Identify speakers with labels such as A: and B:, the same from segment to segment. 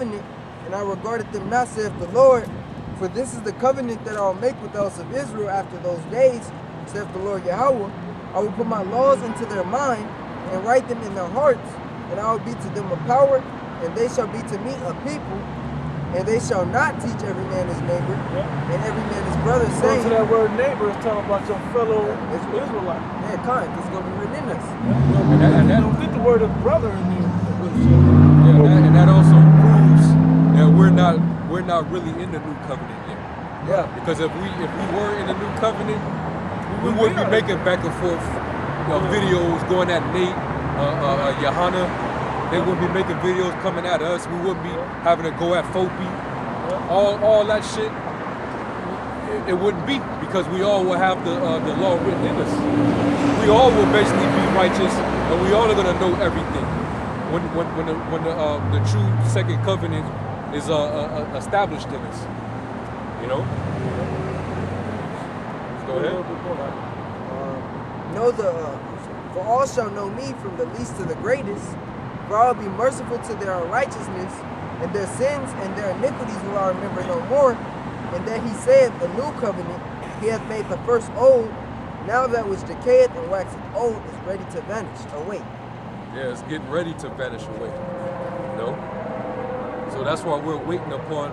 A: covenant, and I regarded them not, saith the Lord. For this is the covenant that I will make with the house of Israel after those days, saith the Lord Yahweh. I will put my laws into their mind, and write them in their hearts, and I will be to them a power, and they shall be to me a people, and they shall not teach every man his neighbor, and every man his brother, saying...
B: So that word neighbor is talking about your fellow Israelite.
A: Yeah, kind, it's going to be written in us.
B: And don't get the word of brother in there.
C: Yeah, and that also proves that we're not really in the new covenant yet.
A: Yeah.
C: Because if we were in the new covenant, we wouldn't be making back and forth videos going at Nate, Johanna. They wouldn't be making videos coming at us. We wouldn't be having to go at Fopi. All that shit, it wouldn't be, because we all will have the law written in us. We all will basically be righteous, and we all are gonna know everything. When the true second covenant is established in us, you know. Go ahead.
A: For all shall know me from the least to the greatest. For I will be merciful to their unrighteousness, and their sins and their iniquities will I remember no more. And that he saith, a new covenant, he hath made the first old. Now that which decayeth and waxeth old is ready to vanish away.
C: Yeah, it's getting ready to vanish away. You know? So that's why we're waiting upon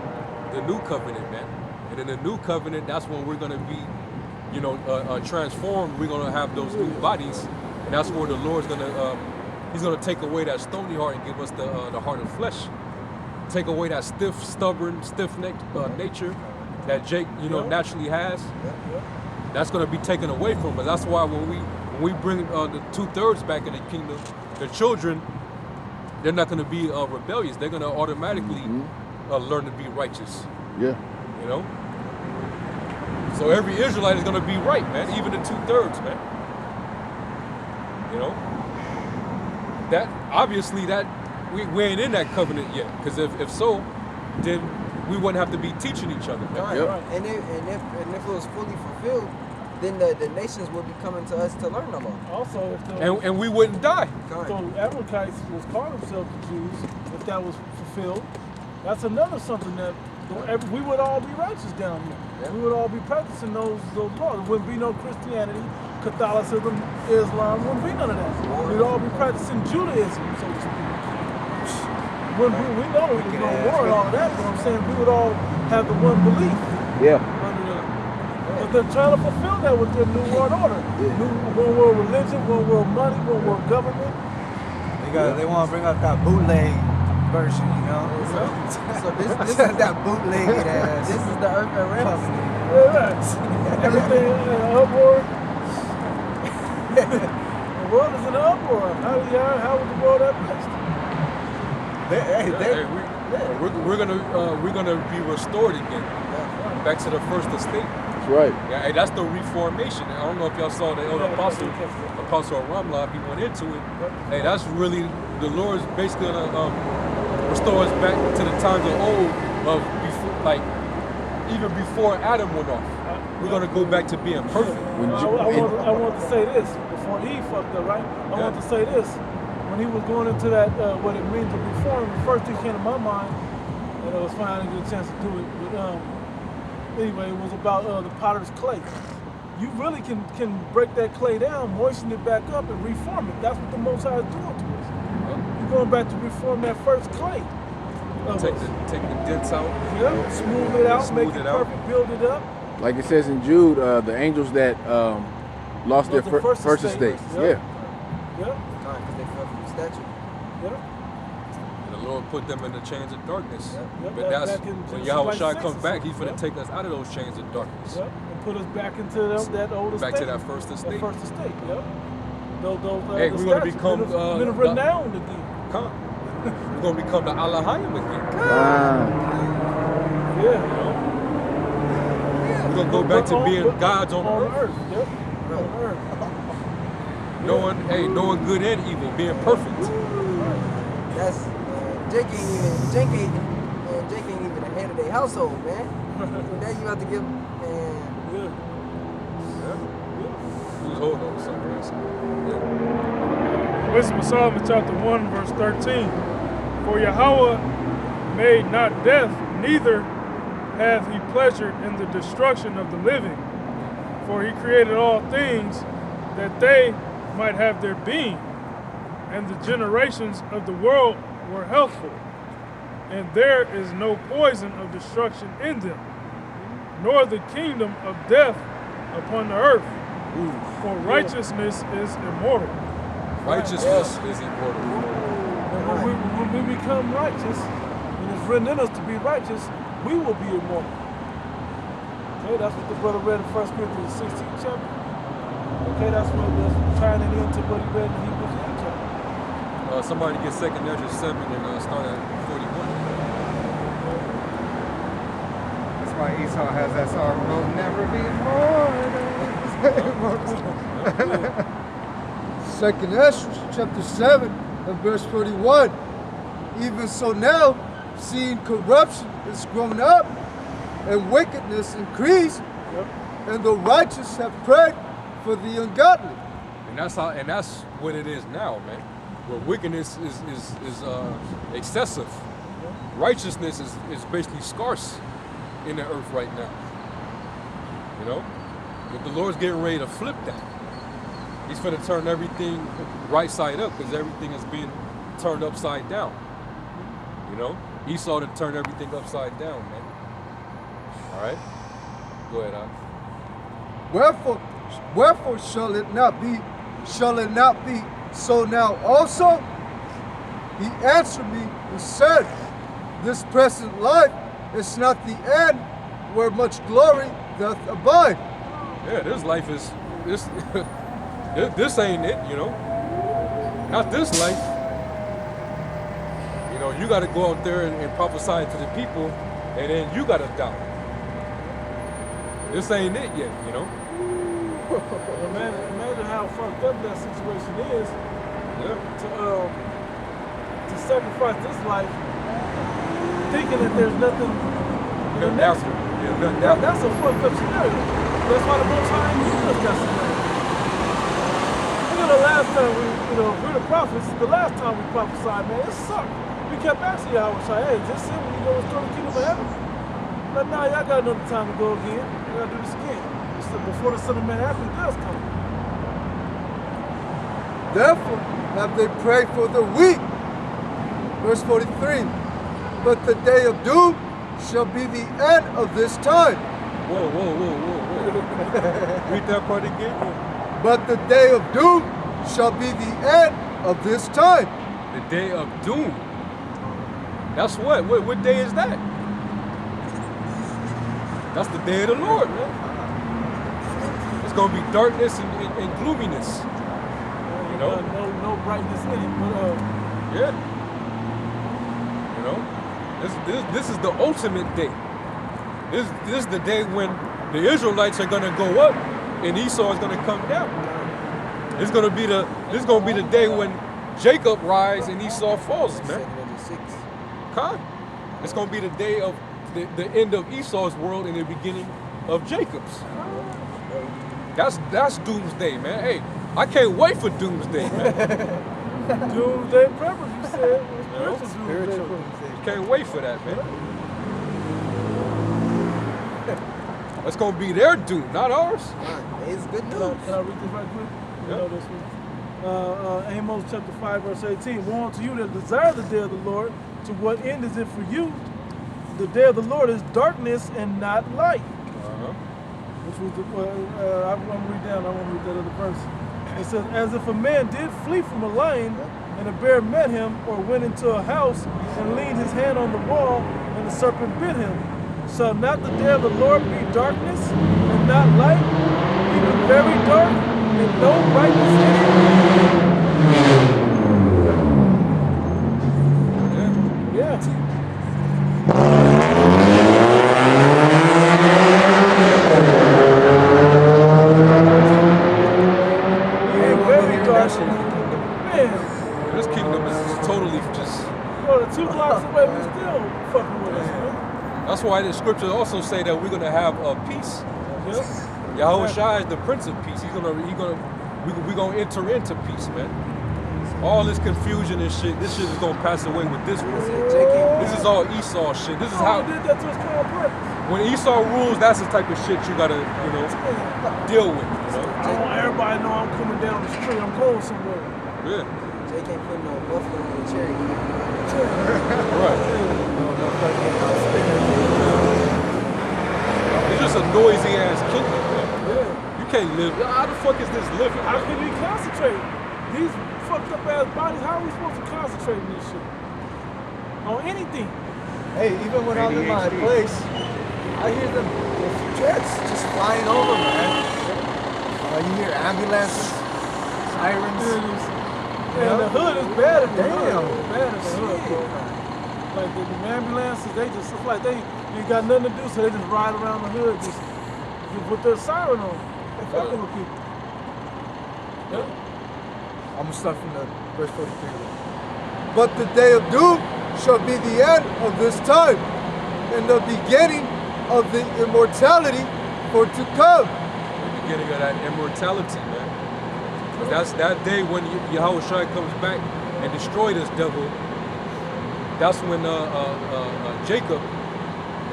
C: the new covenant, man. And in the new covenant, that's when we're gonna be, you know, transformed. We're gonna have those new bodies, and that's where the Lord's gonna He's gonna take away that stony heart and give us the heart of flesh. Take away that stiff, stubborn, stiff-necked nature that Jake, you know, naturally has. That's gonna be taken away from us. That's why when we bring the 2/3 back in the kingdom, the children, they're not gonna be rebellious. They're gonna automatically learn to be righteous.
D: Yeah.
C: You know. So every Israelite is gonna be right, man. Even the 2/3, man. You know. That obviously we ain't in that covenant yet, because if so, then we wouldn't have to be teaching each other.
A: Right. And if it was fully fulfilled, then the nations would be coming to us to learn the law.
B: Also, if
C: and we wouldn't die.
B: So Amalekites was calling themselves the Jews, if that was fulfilled, that's another something that we would all be righteous down here. Yeah. We would all be practicing those laws. There wouldn't be no Christianity, Catholicism, Islam, wouldn't be none of that. We'd all be practicing Judaism, so to speak. We know there was no war and all of that, but I'm saying we would all have the one belief.
D: Yeah.
B: But they're trying to fulfill that with their new world order. One world religion, one world money, one world government.
E: They want to bring up that bootleg version, you know?
A: So this is
E: that bootleg ass.
A: This is the earth and realm.
B: Everything in an uproar. The world is in an uproar. How was the world at best?
C: We're gonna be restored again, back to the first estate.
D: That's right.
C: Yeah, hey, that's the reformation. I don't know if y'all saw the elder apostle Ramla. He went into it. Hey, that's really the Lord's basically gonna restore us back to the times of old, of before, like even before Adam went off. We're gonna go back to being perfect.
B: I want to say this before Eve fucked up, right? I want to say this. When he was going into that, what it means to reform, the first thing came to my mind, and it was fine, I didn't get a chance to do it, but anyway, it was about the potter's clay. You really can break that clay down, moisten it back up, and reform it. That's what the Most High is doing to us. You're going back to reform that first clay.
C: Take the dents out.
B: Yeah, smooth it out, make it perfect, build it up.
D: Like it says in Jude, the angels that lost their first estate. Yeah.
A: Because they fell from the statue.
B: Yeah.
C: And the Lord put them in the chains of darkness.
B: Yeah.
C: But that's when Yahushua comes back, He's going to take us out of those chains of darkness.
B: Yeah. And put us back into that old estate.
C: Back to that first estate.
B: That first estate, yeah.
C: Hey, we're going to become
B: renowned again.
C: We're going to become the Alahayim again.
B: Yeah.
C: We're going to go back to being gods on earth.
B: Yep. On earth.
C: Knowing good and evil, being perfect.
A: That's Jake ain't even the head of their household, man. Now you have to give man.
C: Who's holding on to something else?
F: Wisdom of Solomon chapter 1 verse 13. For Yahweh made not death, neither hath he pleasure in the destruction of the living. For he created all things that they might have their being, and the generations of the world were healthful, and there is no poison of destruction in them, nor the kingdom of death upon the earth. For righteousness is immortal.
C: Righteousness is immortal.
B: And when we become righteous, and it's written in us to be righteous, we will be immortal. Okay, that's what the brother read in 1 Corinthians 16th chapter. Okay, that's tying it into what he read in Hebrews 8th chapter.
C: Somebody get 2nd Ezra 7 and start at 41.
E: That's why Esau has that song, "Will never be immortal."
G: 2nd Ezra chapter 7 and verse 41. Even so now, seeing corruption is grown up and wickedness increased, and the righteous have prayed for the ungodly.
C: And that's what it is now, man. Where wickedness is excessive. Righteousness is basically scarce in the earth right now. You know? But the Lord's getting ready to flip that. He's going to turn everything right side up because everything is being turned upside down. You know? Esau to turn everything upside down, man. All right? Go ahead, Al.
G: Wherefore shall it not be so now also? He answered me and said, this present life is not the end where much glory doth abide.
C: Yeah, this life is this this ain't it, you know. Not this life. You know, you gotta go out there and prophesy to the people, and then you gotta die. This ain't it yet, you know.
B: Imagine how fucked up that situation is.
C: Yeah.
B: To sacrifice this life, thinking that there's nothing.
C: Nothing after. Yeah, nothing after.
B: That's a fucked up scenario. That's why the Most High ain't giving us that scenario. The last time we're the prophets, the last time we prophesied, man, it sucked. We kept asking y'all, hey, is this it when you go restore the kingdom of heaven? But now y'all got another time to go again. You gotta do this again. Before the Son of Man actually does come.
G: Therefore have they prayed for the weak. Verse 43. But the day of doom shall be the end of this time.
C: Whoa. Read that part again.
G: But the day of doom shall be the end of this time.
C: The day of doom. That's what? What day is that? That's the day of the Lord, man. It's gonna be darkness and gloominess. You know?
B: No brightness in it, but
C: yeah. You know? This is the ultimate day. This is the day when the Israelites are gonna go up and Esau is gonna come down. This is gonna be the day when Jacob rise and Esau falls, man. Con. It's gonna be the day of the end of Esau's world and the beginning of Jacob's. That's doomsday, man. Hey, I can't wait for doomsday, man.
B: Doomsday preppers, you said.
E: Spiritual doomsday.
C: Can't wait for that, man. That's gonna be their doom, not ours.
A: It's good news.
B: Can I read this right quick? You know this one. Amos chapter 5, verse 18. Woe unto you that desire the day of the Lord. To what end is it for you? The day of the Lord is darkness and not light. Which was I want to read down. I want to read that other verse. It says, as if a man did flee from a lion, and a bear met him, or went into a house and leaned his hand on the wall, and the serpent bit him. Shall not the day of the Lord be darkness and not light, even very dark, and no brightness in it? Yeah. Very dark. Man.
C: This kingdom is totally just.
B: Bro, 2 blocks away, we still fucking with us, man.
C: That's why the scriptures also say that we're gonna have a peace.
B: Yep.
C: Yahweh Shai is the Prince of Peace. We're gonna enter into peace, man. All this confusion and shit, this shit is gonna pass away with this one. This This is all Esau shit. This is how.
B: He did that to his car on purpose.
C: When Esau rules, that's the type of shit you gotta, deal with.
B: I want everybody to know I'm coming down the street. I'm going somewhere.
C: Yeah.
A: They can't put no buffalo on the cherry.
C: Right. It's just a noisy ass kingdom, man.
B: Yeah.
C: You can't live. How the fuck is this living?
B: How can we concentrate? These fucked up ass bodies, how are we supposed to concentrate on this shit? On anything.
E: Hey, even when I'm in my place, I hear the jets just flying over, man. You hear ambulances, sirens.
B: And the hood is bad at the
E: Damn.
B: hood. It's bad at the hood, bro. Like the ambulances, they just, it's like they got nothing to do, so they just ride around the hood just with their siren on. They fucking with people.
C: Yeah.
G: I'm going to start from the verse 43. But the day of doom shall be the end of this time, and the beginning of the immortality for to come.
C: The beginning of that immortality, man. But that's that day when Yahweh Shai comes back and destroy this devil. That's when Jacob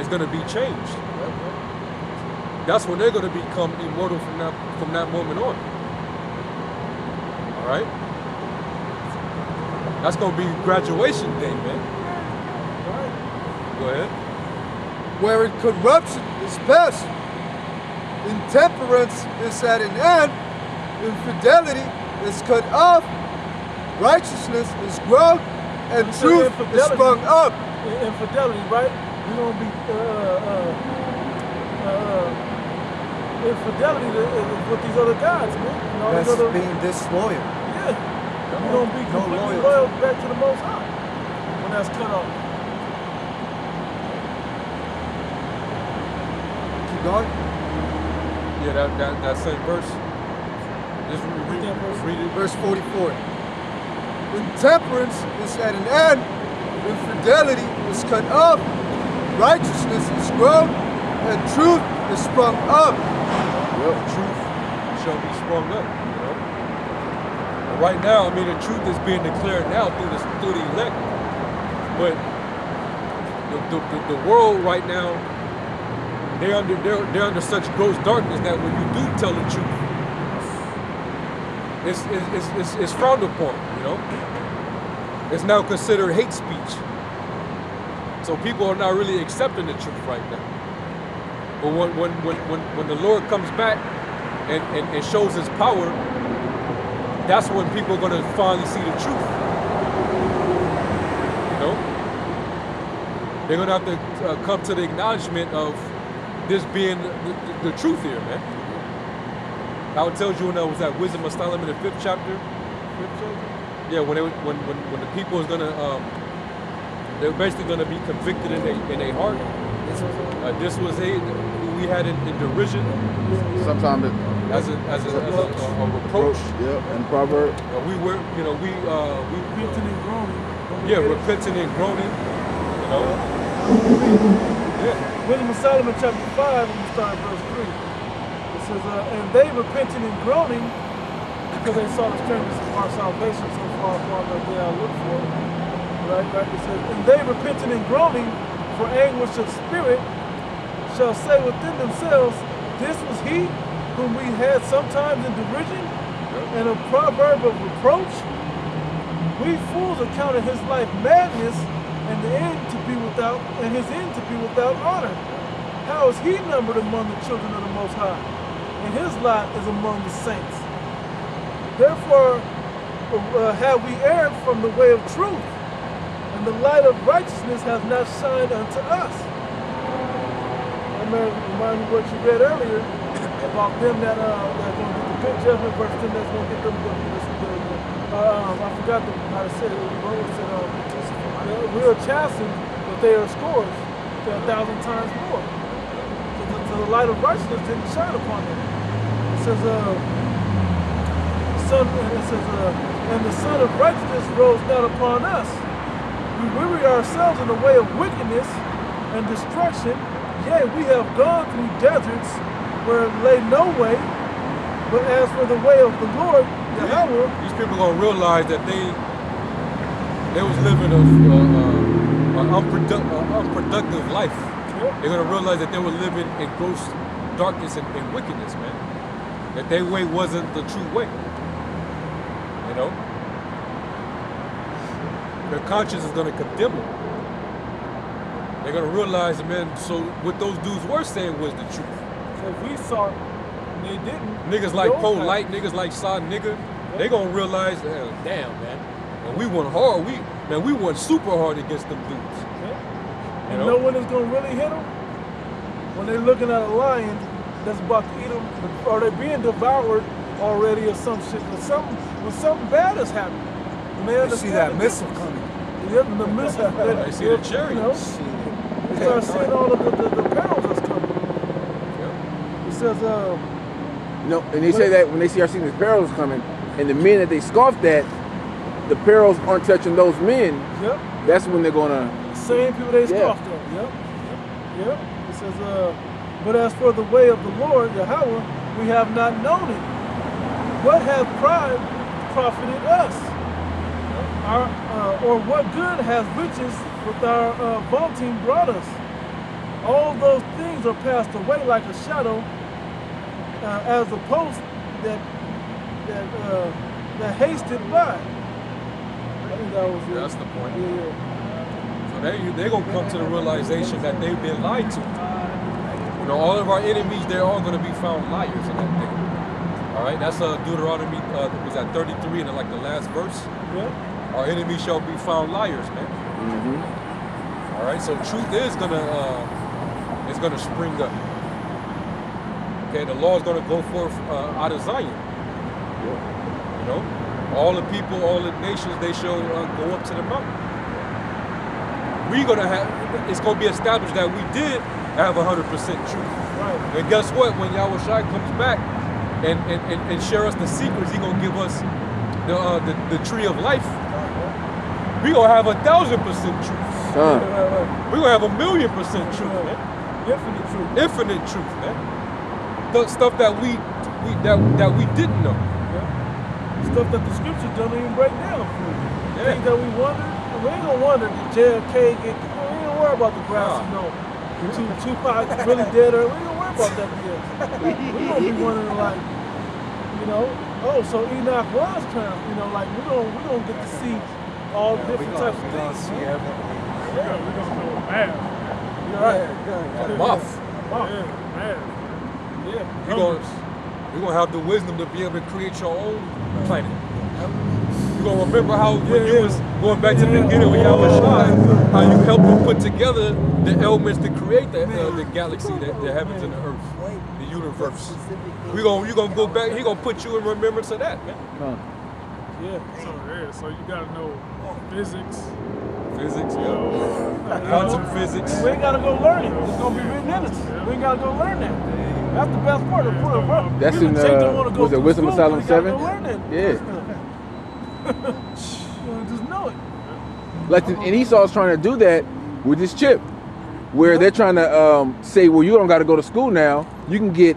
C: is going to be changed. That's when they're going to become immortal from that moment on. All right. That's going to be graduation day, man. All right. Go ahead.
G: Wherein corruption is past, intemperance is at an end, infidelity is cut off, righteousness is grown, and truth is sprung up.
B: Infidelity, right? We're gonna be infidelity with these other gods, man.
E: That's being disloyal.
B: Yeah. We're gonna be completely loyal back to the Most High when that's cut off.
G: Keep going.
C: Yeah, that same verse. Just read it.
G: Verse 44. Intemperance is at an end, infidelity is cut off, righteousness is grown, and truth is sprung up.
C: Well, truth shall be sprung up. And right now, I mean, the truth is being declared now through the elect. But the world right now, they're under such gross darkness that when you do tell the truth, it's frowned upon, It's now considered hate speech. So people are not really accepting the truth right now. But when the Lord comes back and shows his power, that's when people are going to finally see the truth. They're going to have to come to the acknowledgement of this being the truth here, man. How it tells you when that was that Wisdom of Solomon in the 5th chapter. Yeah, when the people is gonna they're basically gonna be convicted in their heart. This was who we had in derision.
D: Sometimes
C: as a reproach.
D: Yeah, and proverb.
C: We were
B: Repenting and groaning.
C: Yeah, repenting and groaning. Yeah.
B: Wisdom of Solomon chapter 5, when we start verse 3. It says, and they repenting and groaning because they saw the strangeness of our salvation so far upon the day I looked for. Right? It says, and they repenting and groaning for anguish of spirit shall say within themselves, this was he whom we had sometimes in derision and a proverb of reproach. We fools accounted his life madness and his end to be without honor. How is he numbered among the children of the Most High? And his lot is among the saints. Therefore have we erred from the way of truth, and the light of righteousness has not shined unto us. I remind you what you read earlier about them that are going to get the good judgment versus them that's going to get them I forgot how to say it. We are chastened, but they are scourged to 1,000 times more. So the light of righteousness didn't shine upon them. It says, and the Son of righteousness rose not upon us. We weary ourselves in the way of wickedness and destruction. Yea, we have gone through deserts where lay no way. But as for the way of the Lord, Yahweh,
C: these people gonna realize that they was living unproductive life. They're gonna realize that they were living in gross darkness and wickedness, man. That their way wasn't the true way. You know? Their conscience is gonna condemn them. They're gonna realize, man, so what those dudes were saying was the truth.
B: So if we saw it, and they didn't.
C: Niggas like Polite, niggas like Saw Nigga, they gonna realize, damn, man. And we went hard. We went super hard against them dudes.
B: You know when it's gonna really hit them? When they're looking at a lion that's about to eat them, or they're being devoured already, or some shit, or something bad has happened. When
E: they see that missile coming.
B: Yeah, the missile.
C: They see the chariots.
B: They start seeing all of the perils that's coming. It says,
D: and they say that when they start seeing the perils coming, and the men that they scoffed at, the perils aren't touching those men.
B: Yep.
D: That's when they're gonna.
B: Same people they scoffed at. Yep. It says, but as for the way of the Lord, Yahweh, we have not known it. What hath pride profited us? Or what good has riches with our vaunting brought us? All those things are passed away like a shadow, as a post that hasted by. I think that was it.
C: That's the point.
B: Yeah.
C: So they're going to come to the realization that they've been lied to. You know, all of our enemies, they're all going to be found liars in that day. All right, that's Deuteronomy, was that 33 in like the last verse?
B: Yeah.
C: Our enemies shall be found liars, man.
D: Mm-hmm.
C: All right, so truth is gonna spring up. Okay, the law is gonna go forth out of Zion. You know, all the people, all the nations, they shall go up to the mountain. It's gonna be established that we did have 100% truth.
B: Right.
C: And guess what? When Yahweh Shai comes back and share us the secrets, he gonna give us the tree of life. We gonna have 1,000% truth. We gonna have 1,000,000% truth, man.
B: Infinite truth.
C: Infinite truth, man. The stuff that we didn't know.
B: Yeah. Stuff that the scriptures don't even break down for you.
C: Yeah.
B: Things that we wonder. We ain't gonna wonder did JFK get. We ain't gonna worry about the grass, Tupac really dead, or we ain't gonna worry about that yet. We gonna be wondering like, so Enoch was trying, like we gonna get to see all different types of things.
F: We're gonna know math.
B: You're right.
C: Moth.
B: Yeah.
C: You're gonna have the wisdom to be able to create your own planet. You're gonna remember how when you was going back to the beginning with Yahweh Shai, how you helped him put together the elements to create the galaxy, the heavens and the earth, the universe. You're gonna go back. He gonna put you in remembrance of that, man.
B: Yeah.
F: So you gotta know physics.
C: Physics, quantum physics.
B: We ain't gotta go learn it. It's gonna be written in us. We ain't gotta go learn that. That's the best part of the
D: That's in was it Wisdom of Solomon 7? Yeah.
B: Just know it.
D: Like and Esau's trying to do that with this chip, where they're trying to say, well, you don't got to go to school now. You can get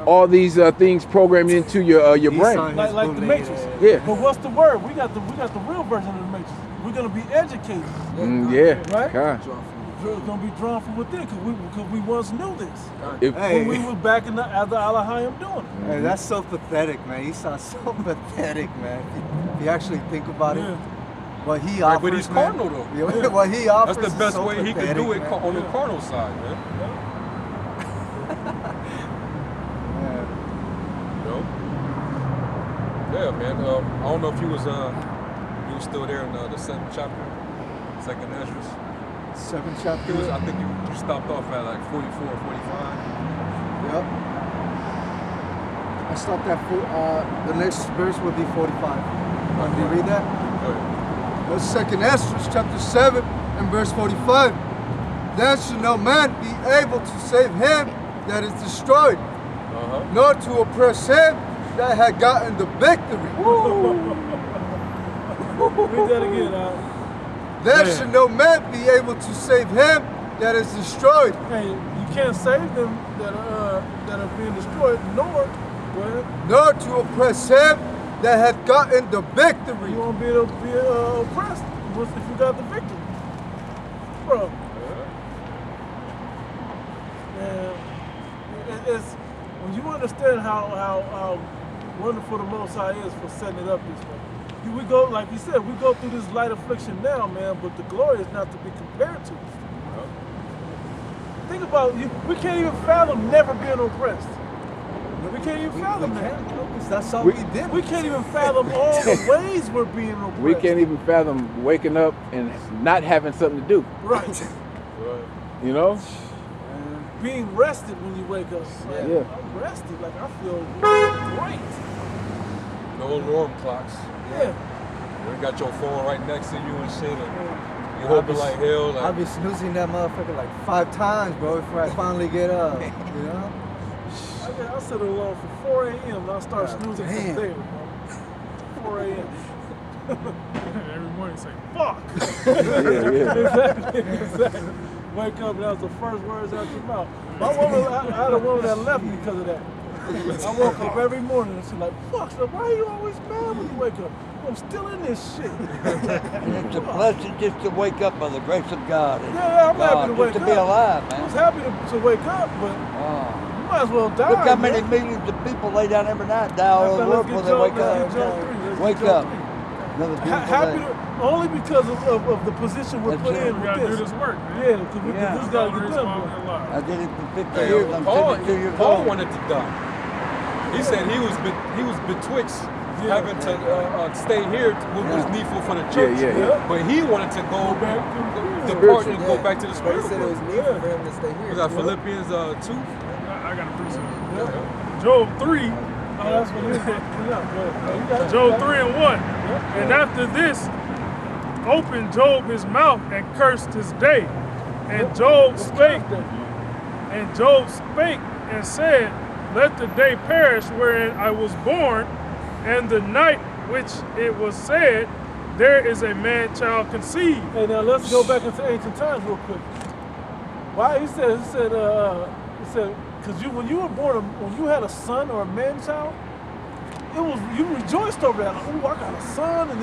D: all these things programmed into your brain.
B: Like the Matrix.
D: Yeah.
B: But what's the word? We got the real version of the Matrix. We're gonna be educated. Right?
D: God.
B: It's gonna be drawn from within because we once knew this.
E: Hey.
B: When we were back in the Alahayim doing it.
E: Hey, that's so pathetic, man. Esau's so pathetic, man. If you actually think about it. What he offers,
C: but he's carnal though.
E: What he offers.
C: That's the best
E: so
C: way he can do it
E: man.
C: on the carnal side, man. Yeah, man. I don't know if he was still there in the 7th chapter, 2nd Esdras.
E: 7th chapter.
C: I think you stopped off at like 44 or 45.
E: Yep. I stopped at the next verse would be 45. Want me to read that?
C: Go ahead.
G: The 2nd Esdras chapter 7 and verse 45. Then shall no man be able to save him that is destroyed, nor to oppress him that had gotten the victory.
B: Read that again.
G: Then shall no man be able to save him that is destroyed.
B: Hey, you can't save them that are being destroyed,
G: nor to oppress him that had gotten the victory.
B: You won't be able to be oppressed if you got the victory. bro. Man, it's when you understand how wonderful the Most High is for setting it up this way. We go, like you said, we go through this light affliction now, man, but the glory is not to be compared to. Think about you. We can't even fathom never being oppressed. We can't even fathom that.
E: That's all we did.
B: We can't even fathom all the ways we're being oppressed.
D: We can't even fathom waking up and not having something to do.
B: Right.
D: You know?
B: Being rested when you wake up. Like,
D: Yeah.
B: I'm rested. Like, I feel great.
C: No alarm clocks.
B: Yeah.
C: You got your phone right next to you and shit, and you hoping like hell.
E: I'll
C: Like,
E: be snoozing that motherfucker like 5 times, bro, before I finally get up. You know?
B: I set an alarm for 4 a.m. and I start snoozing
E: damn.
B: from there, bro. 4 a.m.
F: Every morning say, fuck.
B: Exactly. Wake up and that was the first words out your mouth. My woman, I had a woman that left me because of that. I woke up every morning and she's like, fuck, so why are you always mad when you wake up? I'm still in this shit.
H: And it's a blessing just to wake up by the grace of God. And
B: Yeah, I'm happy to wake
H: just
B: up.
H: to be alive,
B: I was
H: man.
B: happy to wake up, but you might as well die.
H: Look how many
B: man.
H: millions of people lay down every night, die all over the world before they wake up. Wake up. Another beautiful
B: Happy
H: day.
B: only because of the position we're
H: That's
B: put
H: it.
B: in
F: We
B: with
F: gotta do
B: this.
F: this work, man.
B: Yeah, because we
H: Yeah.
B: just gotta get done. bro.
H: I did it for 50
C: Hey,
H: years. I'm 72 years
C: Paul
H: old.
C: wanted to die. He said he was betwixt having to stay here, what was needful for the church.
D: yeah.
C: But he wanted to go back, depart and go back to the
A: But he
C: spiritual.
A: said it was needful for him to stay here.
C: Was that Philippians 2?
F: I got a precept. Job 3.
B: Oh, that's what it is. Yeah,
F: Job 3 and 1. And after this, opened Job his mouth and cursed his day. And Job spake and said, let the day perish wherein I was born, and the night which it was said, there is a man child conceived.
B: Hey, now let's go back into ancient times real quick. Why he said, because when you were born, when you had a son or a man child, it was you rejoiced over that. Like, oh, I got a son, and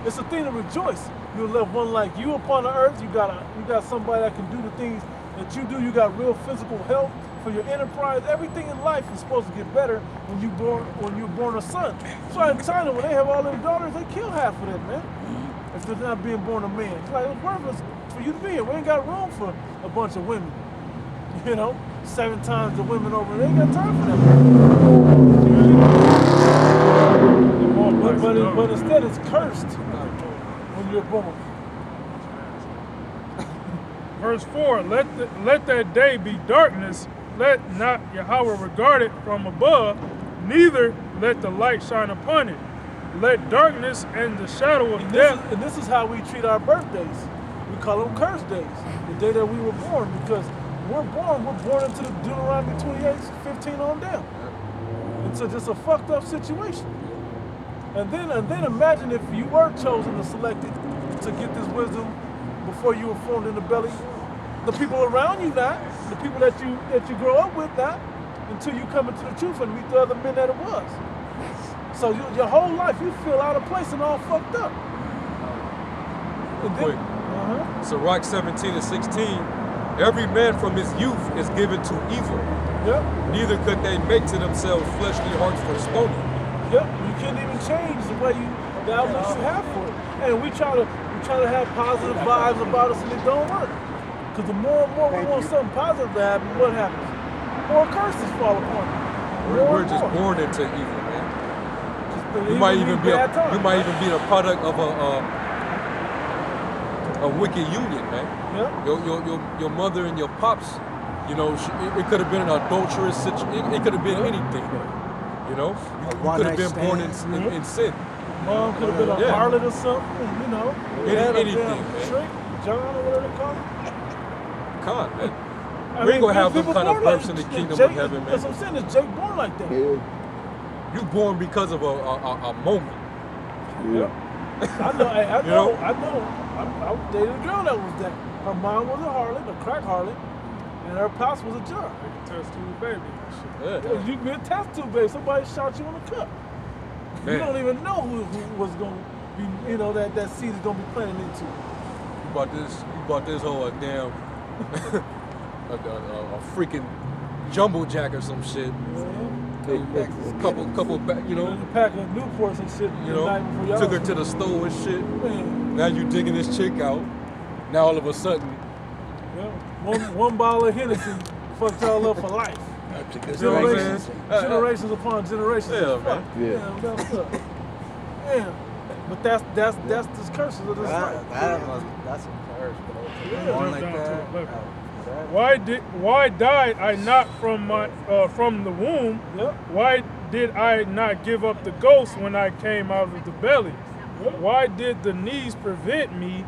B: it's a thing to rejoice. You left one like you upon the earth. You got somebody that can do the things that you do. You got real physical help for your enterprise. Everything in life is supposed to get better when you're born a son. So in China, when they have all their daughters, they kill half of them, man. If they're not being born a man, it's like it's worthless for you to be here. We ain't got room for a bunch of women. You know, 7 times the women over. They ain't got time for that. But instead, it's cursed when you're born.
F: Verse 4, let that day be darkness, let not Yahweh regard it from above, neither let the light shine upon it. Let darkness and the shadow of death.
B: And this is how we treat our birthdays. We call them cursed days, the day that we were born, because we're born into the Deuteronomy 28:15 on down. It's just a fucked up situation. And then imagine if you were chosen and selected to get this wisdom before you were formed in the belly. The people around you not, the people that you grow up with not, until you come into the truth and meet the other men that it was. So your whole life you feel out of place and all fucked up. And then,
C: Quick. Sirach 17:16. Every man from his youth is given to evil.
B: Yep.
C: Neither could they make to themselves fleshly hearts for stony.
B: Yep. You can't even change the way the outlook you have for it. And we try to have positive vibes about us and it don't work. Because the more and more we want something positive to happen, what happens? More curses fall upon you.
C: We're just born into evil, man. You might even be a product of a wicked union, man.
B: Yeah.
C: Your mother and your pops, you know, it could have been an adulterous situation. It could have been anything, you know. You could have been born in sin.
B: Mom could have been a harlot or something, you know.
C: Anything,
B: man. Trick, John or whatever they call it.
C: God, man.
B: I
C: We ain't
B: mean,
C: gonna have them
B: people
C: kind of
B: born
C: births in
B: like
C: the kingdom
B: Jake,
C: of heaven, man.
B: That's what I'm saying. Is Jake born like that?
C: You born because of a moment.
D: Yeah.
B: I know. I dated a girl that was that. Her mom was a harlot, a crack harlot, and her pops was a jerk.
F: Test tube baby and shit.
C: Yeah.
B: You can be a test tube, babe. Somebody shot you in the cup. You
C: Man.
B: don't even know who was going to be, you know, that seed is going to be planted into.
C: You bought this whole damn a freaking jumbo jack or some shit. Couple, you know.
B: A pack of Newports and shit.
C: You know, took her to the store and shit.
B: Man.
C: Now you digging this chick out. Now all of a sudden,
B: one bottle of Hennessy fucked y'all up for life.
H: That's a good
B: Generations upon generations.
C: Yeah, man.
B: Yeah, messed up. Yeah. But that's the curses of this life.
E: That's a curse, bro. Born like that.
F: Why died I not from the womb?
B: Yep.
F: Why did I not give up the ghost when I came out of the belly?
B: Yep.
F: Why did the knees prevent me,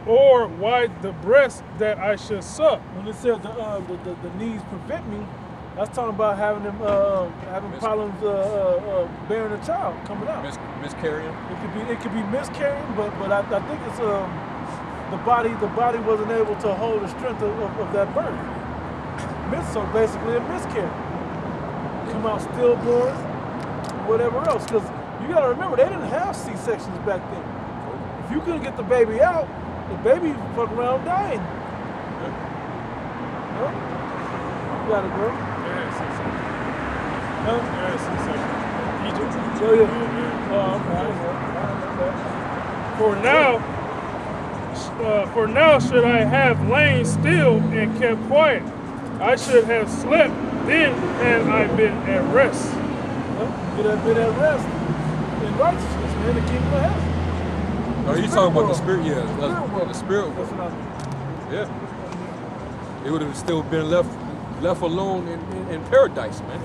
F: or why the breast that I should suck?
B: When it said the knees prevent me, that's talking about having them having problems bearing a child coming out.
C: miscarrying.
B: It could be miscarrying, but I think it's the body wasn't able to hold the strength of that birth. So basically a miscarriage. Come out stillborn, whatever else. Because you gotta remember, they didn't have C-sections back then. If you couldn't get the baby out, the baby fuck around dying. Huh? You gotta go.
F: Egypt.
B: Oh yeah.
F: For now should I have lain still and kept quiet. I should have slept, then had I been at rest.
B: You'd have been at rest in righteousness, man, the kingdom of heaven.
C: Are you talking about the spirit? Yeah,
B: world.
C: the spirit
B: That's
C: world.
B: what I mean.
C: Yeah. It would have still been left alone in paradise, man.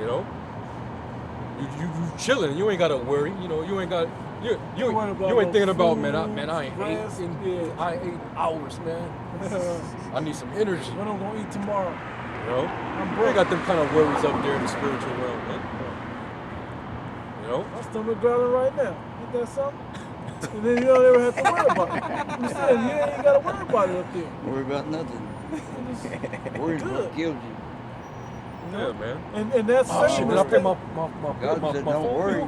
C: You know? You chilling, you ain't gotta worry, you know, you ain't got you ain't thinking about I ain't 8 hours, man. I need some energy.
B: What I'm gonna eat tomorrow.
C: You know? You ain't got them kind of worries up there in the spiritual realm, man. You know?
B: My stomach growling right now. Ain't that something? And then you don't ever have to worry about it. I'm saying you ain't gotta worry about it up there.
H: Worry about nothing. Worry what kills you.
C: Yeah, man.
B: And that's
C: shit, did I pay my
H: God said, don't worry.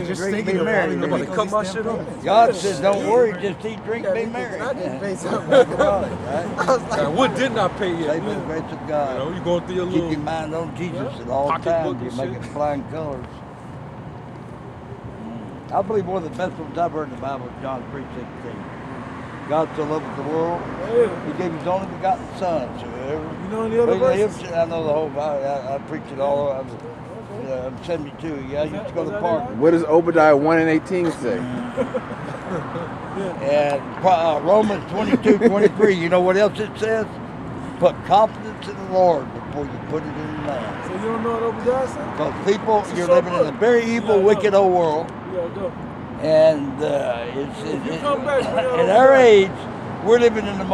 E: Just think be married.
C: I'm about to cut my shit off.
H: God says, don't worry, just eat, drink, be merry.
G: I didn't pay something like that. I was like,
C: Now, what didn't I pay yet?
H: Save the grace of
C: You
H: God.
C: know, you going through your
H: Keep
C: little
H: your mind on Jesus at all
C: pocketbook
H: times.
C: and
H: You make
C: shit.
H: it flying colors. I believe one of the best ones I've heard in the Bible is John 3:16. God so loved the world, He gave His only begotten Son. So whoever
B: You know any other verses?
H: I know the whole Bible. I preach it all. I'm 72. Yeah, I used to go to the park.
D: What does Obadiah 1:18 say?
H: And Romans 22:23. You know what else it says? Put confidence in the Lord before you put it in man.
B: So you don't know what Obadiah said?
H: Because people, you're
B: So
H: living in a very evil,
B: Yeah,
H: wicked old world.
B: Yeah, go.
H: And
B: You come back, bring out
H: at our
B: Obadiah.
H: age, we're living in the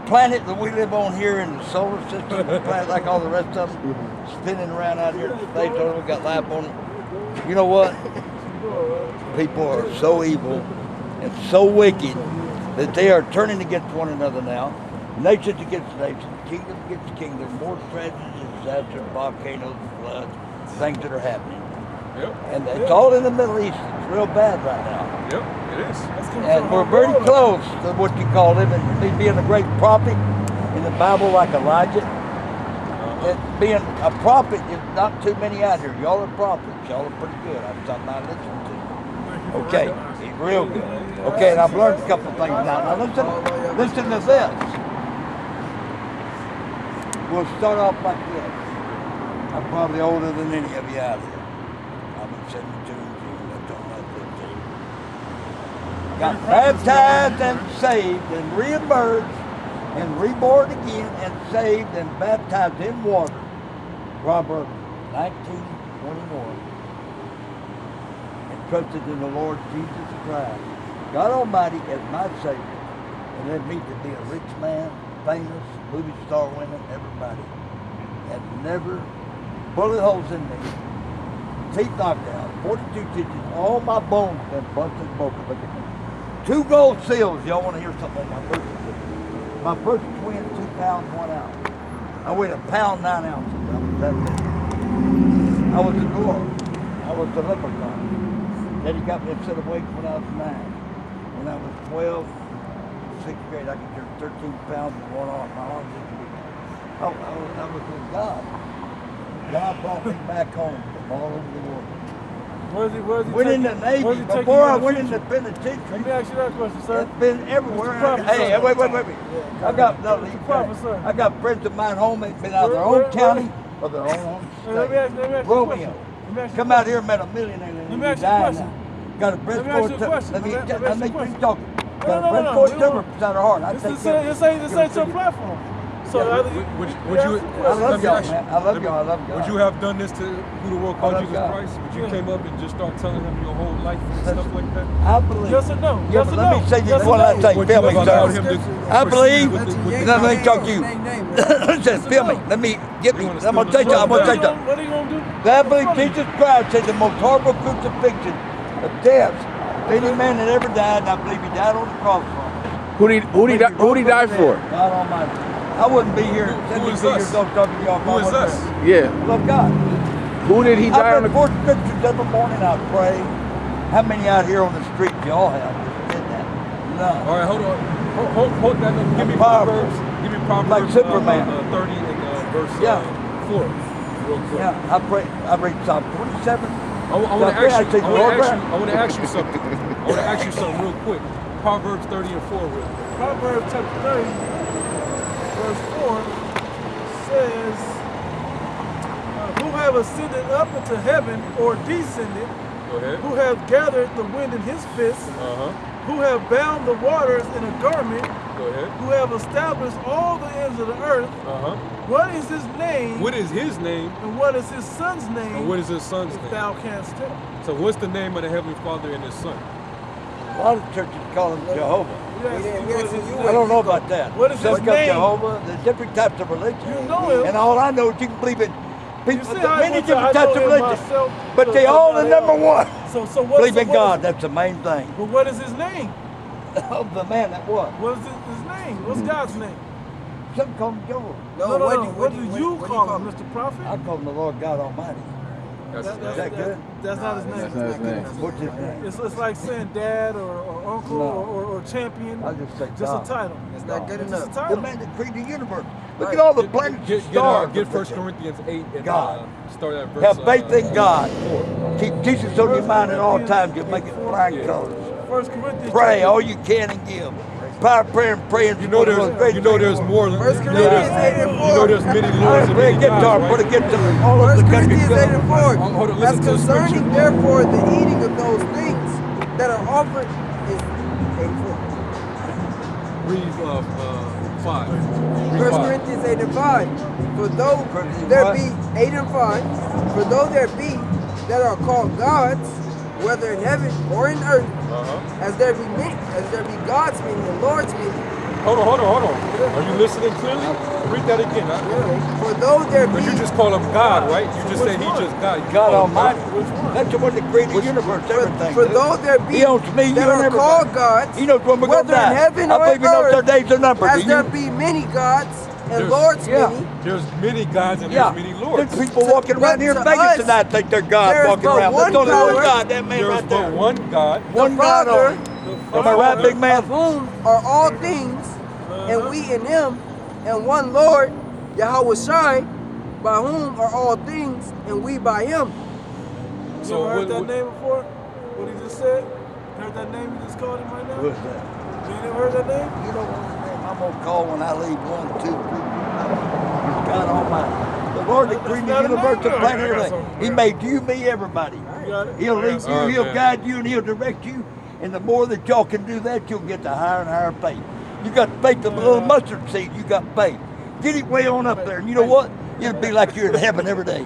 H: planet that we live on here in the solar system, the planet like all the rest of them, spinning around out here in space, we got life on it. You know what? People are so evil and so wicked that they are turning against one another now. Nations against nations, kingdom against kingdom, more tragedies, disasters, volcanoes, floods, things that are happening.
C: Yep.
H: And it's all in the Middle East. It's real bad right now.
C: Yep, it is.
H: And we're very close to what you call living, being a great prophet in the Bible like Elijah. And being a prophet is not too many out here. Y'all are prophets. Y'all are pretty good. That's something I listen to. Okay, he's real good. Okay, and I've learned a couple of things now. Now listen to this. We'll start off like this. I'm probably older than any of you out here. I'm 72 in June. That's on my 15. Got baptized and saved and reemerged and reborn again and saved and baptized in water. Proverbs 19:21. And trusted in the Lord Jesus Christ, God Almighty as my Savior, and led me to be a rich man, famous, movie star winner, everybody. And never bullet holes in me, teeth knocked out, 42 stitches, all my bones been busted broken. Look at me. 2 gold seals. Y'all want to hear something on my first one? My first twin, 2 pounds, 1 ounce. I weighed 1 pound, 9 ounces. I was that big. I was a dwarf. I was a leprechaun. Daddy got me upset awake when I was 9. When I was 12, 6th grade, I could carry 13 pounds in one arm. My arms didn't be. I was with God. God brought me back home from all over the world.
B: Where's he
H: Went in the Navy.
B: where's he taking
H: Before
B: you
H: I
B: in the
H: went in
B: future?
H: the penitentiary,
B: Let me ask you that question, sir.
H: it's been everywhere.
B: Mr. Prophet,
H: Hey,
B: sir.
H: wait. I got
B: Mr. Prophet, sir.
H: I got friends of mine home. They've been out of their
B: Where-
H: own county or their own
B: Hey, let me
H: state.
B: ask you a
H: Romeo,
B: question. Let me ask you
H: come
B: a
H: out here and met a millionaire.
B: Let me ask you a question.
H: Got a breast
B: Let me ask you a
H: tumor.
B: question.
H: Let me
B: Let me ask
H: I
B: you a
H: make
B: question.
H: you talking.
B: No,
H: Got a
B: no,
H: breast
B: no, we
H: tumor
B: don't-
H: beside her heart. I
B: This
H: take
B: ain't
H: care
B: this
H: of
B: ain't your
H: it.
B: platform. So
C: Yeah,
B: either
C: would
B: you
C: you?
H: I love
C: let me
H: y'all,
C: ask you-
H: man. I love
C: let me-
H: y'all. I love y'all.
C: Would you have done this to who the world called
H: love
C: Jesus
H: God.
C: Christ? Would you
B: Yeah.
C: came up and just start telling him your whole life and stuff like that?
H: I believe.
B: Yes or no?
H: Yeah,
B: Yes
H: but
B: or
H: let me
B: no?
H: say
B: Yes
H: this
B: or
H: one last
B: no?
H: thing.
C: Would
H: Feel
C: you
H: me,
C: have allowed
H: sir.
C: him to
H: I believe.
C: proceed with the
H: Let me talk to you. Listen, feel me. Let me get me.
C: You wanna
H: I'm gonna
C: steal
H: tell you. I'm gonna tell you.
B: What are you gonna do?
H: I believe Jesus Christ is the most horrible crucifixion of death of any man that ever died, and I believe he died on the cross for us.
D: Who'd he die for?
H: God Almighty. I wouldn't be here
C: Who is
H: 72
C: us?
H: years old talking to y'all. if I
C: Who is
H: wasn't
C: us?
H: there.
D: Yeah.
H: I love God.
D: Who did he
H: I
D: die on
H: read
D: the?
H: 4 scriptures every morning. I pray. How many out here on the street y'all have did that? None.
C: All right, hold on. Hold that up. Give me
H: Powerful.
C: Proverbs. Give me Proverbs
H: Like Superman.
C: 30 and verse
H: Yeah.
C: 4. Real quick.
H: Yeah, I pray. I read Psalm 27.
C: I want
H: So
C: to
H: I
C: ask you.
H: say, Lord,
C: I want to ask you something. I want to ask you something real quick. Proverbs 30 and 4, real quick.
B: Proverbs chapter 30, verse 4 says, who have ascended up into heaven or descended,
C: Go ahead.
B: who have gathered the wind in his fist, who have bound the waters in a garment,
C: Go ahead.
B: who have established all the ends of the earth. What is his name?
C: What is his name?
B: And what is his son's name?
C: And what is his son's
B: if
C: name?
B: thou canst tell?
C: So what's the name of the Heavenly Father and his son?
H: A lot of churches call him Jehovah.
B: We asked you, what is his
H: I
B: name?
H: don't know about that.
B: What is his
H: Some call
B: name?
H: Jehovah. There's different types of religion.
B: You know him.
H: And all I know is you can believe in people,
B: You see how I
H: many
B: went to-
H: different
B: I
H: types
B: know
H: of
B: him
H: religion.
B: myself,
H: But
B: so-
H: they
B: so
H: all
B: now
H: are
B: they
H: number
B: all-
H: one.
B: So what?
H: Believe
B: so
H: in
B: what
H: God.
B: is-
H: That's the main thing.
B: But what is his name?
H: Of the man that was.
B: What is his name? What's God's name?
H: Some call him Jehovah.
B: No, What do you call him, Mr. Prophet?
H: I call him the Lord God Almighty.
C: That's his
H: Is
C: name.
H: that good?
B: That's not his name.
D: That's not his name.
H: What's his name?
B: It's like saying dad or uncle
H: No.
B: or champion.
H: I just say
B: Just
H: God.
B: a title.
A: It's not good
B: It's
A: enough.
B: just a
H: The
B: title.
H: man that created the universe. Look
A: Right.
H: at all the planets and stars.
C: Get 1 Corinthians 8 and
H: God.
C: start at verse
H: Have faith in God.
C: 4.
H: Keep Jesus on your mind at all times. You'll make it flying
C: Yeah.
H: colors.
B: 1 Corinthians.
H: Pray
B: chapter-
H: all you can and give. Power of prayer and praying.
C: You know there's more than
A: First
C: you know
A: Corinthians
C: there's,
A: 8 and
C: you know
A: 4.
C: there's many
H: I
C: lords and
H: play a
C: many
H: guitar,
C: gods,
H: put a
C: right?
H: guitar all over
A: First
H: the country.
A: Corinthians 8 and 4.
C: Hold on,
A: As
C: listen to the
A: concerning
C: scripture.
A: therefore the eating of those things that are offered is 8 and 4.
C: Read 5. Read
A: 1
C: 5.
A: Corinthians 8 and 5. For though
H: Corinthians
A: there
H: what?
A: be 8 and 5, for though there be that are called gods, whether in heaven or in earth, as there be gods many and lords many.
C: Hold on. Are you listening clearly? Read that again.
A: For though there be
C: But you just call him God, right? You just say he just God. You
H: God
C: call him
H: Almighty.
B: Which one?
H: That's the one that created the universe, everything.
A: for though there be
H: He owns me, you,
A: that
H: and
A: are
H: everybody.
A: called gods,
H: He knows when we're going to
A: whether in
H: die.
A: heaven
H: I
A: or
H: believe
A: in
H: he knows our
A: earth,
H: days are numbered.
A: as
H: Do
A: there
H: you?
A: be many gods and
C: There's-
A: lords
H: Yeah.
A: many.
C: There's many gods and
H: Yeah.
C: there's many lords.
H: There's people walking
A: But
H: around here in
A: to
H: Vegas
A: us,
H: tonight think they're God
A: there's
H: walking
A: but
H: around. There's
A: one
H: only one
A: power.
H: God, that man
C: There's
H: right
C: but
H: there.
C: one God.
H: One God
A: Father,
H: only. Am I right, big man?
A: of whom are all things, and we in him, and one Lord, Yahweh Shai, by whom are all things, and we by him.
B: You
C: So
B: ever heard
C: what-
B: that name before? What he just said? You heard that name you just called him right now?
H: Who's that?
B: You ain't never heard that name?
H: You know what name I'm going to call when I leave? 1, 2, 3. It's God Almighty. The Lord that created the
B: not a
H: universe,
B: name,
H: the
B: though.
H: planet,
F: I got
H: everything.
F: something.
H: He made you, me, everybody.
B: You got it?
H: He'll lead you,
C: Oh,
H: he'll
C: man.
H: guide you, and he'll direct you. And the more that y'all can do that, you'll get the higher and higher faith. You got faith of a little mustard seed, you got faith. Get it way on up there, and you know what? You'll be like you're in heaven every day.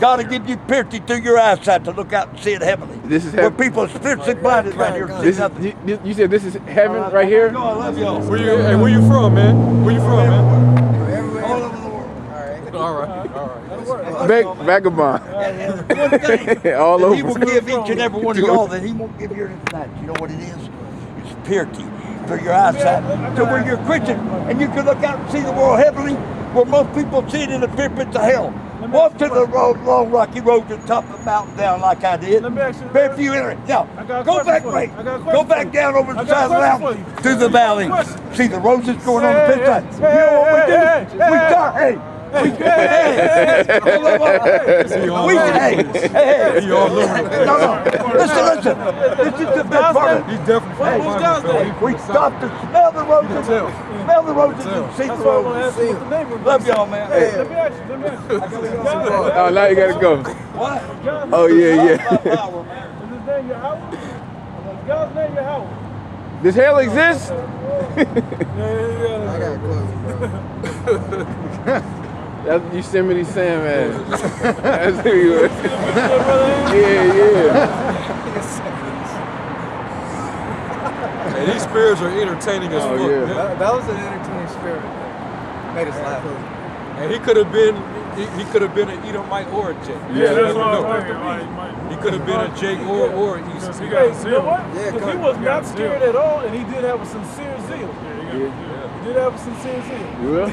H: God will give you purity through your eyesight to look out and see it heavenly.
D: This is
H: Where
D: heaven.
H: people are spiritually blinded right here. See
D: This is
H: nothing.
D: you said this is heaven right here.
H: I love y'all.
C: Where you from, man? Where you from, man?
H: All over the world.
C: All right.
B: That'll work.
D: Vagabond.
H: One thing
D: All
H: that he will
D: over.
H: give each and every one of y'all that he won't give you tonight. You know what it is? It's purity for your eyesight. So when you're Christian and you can look out and see the world heavenly, where most people see it in the pit pits of hell. Walk to the road, long rocky road to the top of the mountain down like I did.
B: Let me ask you-
H: Very few enter it. Now,
B: I got a
H: go
B: question
H: back,
B: for you.
H: wait.
B: I got a
H: Go
B: question
H: back
B: for
H: down over
B: I
H: the
B: got a
H: side of the
B: question
H: mountain
B: for you.
H: through the valley.
B: Question.
H: See the roses going on the
B: Hey,
H: fifth side.
B: hey,
H: You know what we
B: hey,
H: did?
B: hey,
H: We got, hey. We got, hey.
C: He all over the place.
H: No. Listen. This is the best part of it.
C: He's definitely from
B: What's
C: the
B: God's
C: Bible,
B: name?
C: bro.
H: We stopped to smell the roses.
C: tell.
H: Smell the roses
C: tell.
H: and see
B: That's
H: the
B: why I want to
H: roses.
B: ask you what the name is.
H: Love y'all, man.
B: Let me ask you.
D: Oh, now you gotta go.
H: What?
D: Oh yeah.
B: Is his name Yahweh? Is God's name Yahweh?
D: Does hell exist?
A: I gotta close it, bro.
D: That's Yosemite Sam, man. That's who you are. Yeah.
C: Hey, these spirits are entertaining as fuck.
D: yeah.
C: man.
E: That was an entertaining spirit. Made us laugh.
C: And he could have been an Edomite or a Jake.
F: Yeah, that's
C: You
F: what I
C: never
F: was
C: know.
F: thinking.
C: He could have been a Jake or an
F: Because
C: East.
F: he
B: Hey,
F: got
B: you know
F: zeal.
B: what?
A: Yeah,
B: Because he
A: come
B: was
F: on.
B: not
F: Yeah,
B: scared
F: zeal.
B: at all, and he did have a sincere zeal.
D: Yeah.
B: He did have a sincere zeal.
D: You will?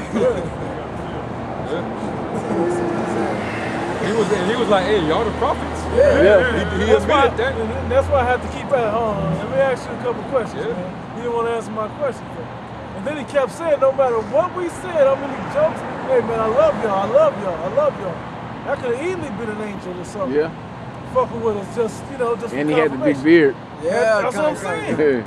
C: He was like, hey, y'all the prophets.
D: Yeah.
C: He
B: That's why,
C: admitted that.
B: and that's why I had to keep at home. Let me ask you a couple questions,
C: Yeah.
B: man. You didn't want to answer my question. And then he kept saying, no matter what we said, how many jokes, hey man, I love y'all, I love y'all, I love y'all. That could have easily been an angel or something.
D: Yeah.
B: Fucking with us, just, just
D: And
B: for
D: he had the big
B: confirmation.
D: beard.
A: Yeah,
B: That's what I'm saying.
D: Yeah.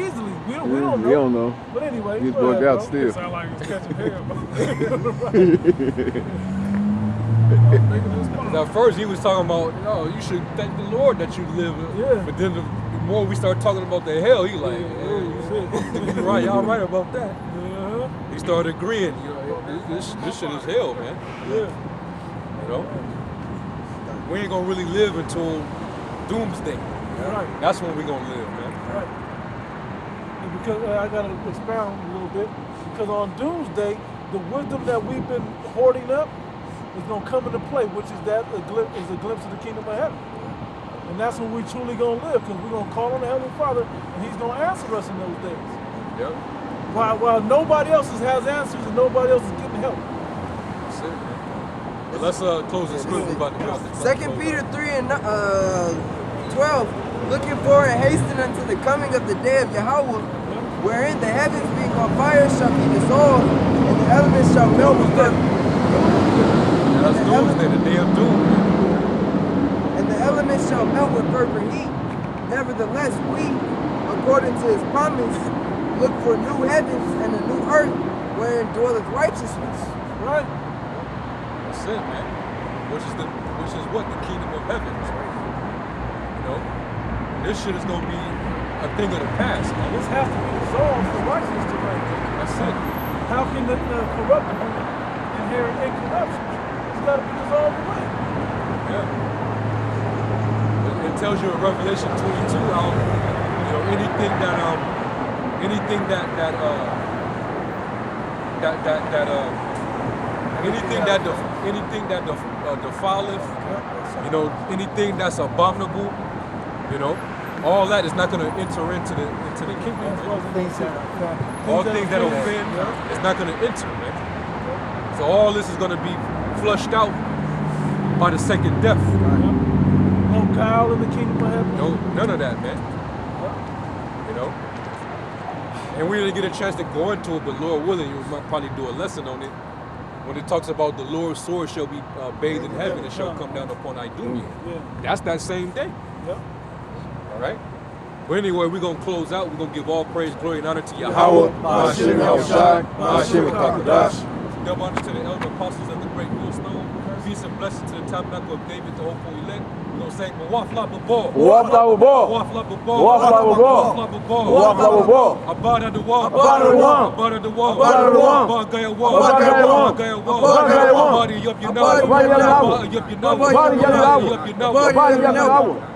B: Easily. We don't
D: We
B: know.
D: don't know.
B: But anyway,
D: He's
B: go ahead,
D: bugged out
B: bro.
D: still.
F: Sound like he's catching hell.
C: At first he was talking about, you should thank the Lord that you live.
B: Yeah.
C: But then the more we start talking about the hell, he like, you right, y'all right about that.
B: Uh-huh.
C: He started agreeing. This shit is hell, man.
B: Yeah.
C: You know, we ain't gonna really live until doomsday.
B: Right.
C: That's when we gonna live, man.
B: Right. And because I gotta expound a little bit, because on Doomsday, the wisdom that we've been hoarding up is gonna come into play, which is a glimpse of the kingdom of heaven. And that's when we truly gonna live, because we're gonna call on the Heavenly Father, and He's gonna answer us in those days.
C: Yep.
B: While nobody else has answers and nobody else is getting help.
C: That's it, man. But let's close this quick. About the
A: 2 Peter 3 and 12, looking forward and hastening unto the coming of the day of Yahweh, wherein the heavens being on fire shall be dissolved, and the elements shall melt with fervor.
C: That's doomsday, the day of doom.
A: And the elements shall melt with fervor heat. Nevertheless, we, according to his promise, look for new heavens and a new earth, wherein dwelleth righteousness.
B: Right?
C: That's it, man. Which is what the kingdom of heaven is, right? You know, this shit is gonna be a thing of the past, man.
B: This has to be dissolved for righteousness to reign.
C: That's it.
B: How can the corruptible inherit incorruption? It's got to be dissolved away.
C: Yeah. It tells you in Revelation 22 how anything that defileth, anything that's abominable, all that is not going to enter into the kingdom. All things that offend is not going to enter, man. So all this is going to be flushed out by the second death.
B: No guile in the kingdom of heaven.
C: No, none of that, man. And we didn't get a chance to go into it, but Lord willing, you might probably do a lesson on it. When it talks about the Lord's sword shall be bathed in heaven and shall come down upon Idumea.
B: Yeah.
C: That's that same day.
B: Yep.
C: All right? But anyway, we're going to close out. We're going to give all praise, glory, and honor to Yahweh.
D: Ba'ashem Yahushai, Ba'ashem Kakadash.
C: Double honor to the elder apostles of the great millstone. Peace and blessing to the tabernacle of David, the hopeful elect. We're going to say, Mawafla Babal.
D: Wafla Babal.
C: Wafla Babal.
D: Wafla Babal.
C: Wafla Babal.
D: Wafla Babal.
C: Abada the wall.
D: Abada the wall.
C: Abada the wall.
D: Abada the wall.
C: Abada wall.
D: Abada wall.
C: Abada wall.
D: Abada wall.
C: Abada yup, you know.
A: Abada
C: Abada yup, you know.
A: Abada
C: Abada yup, you know.
D: Abada Yahu.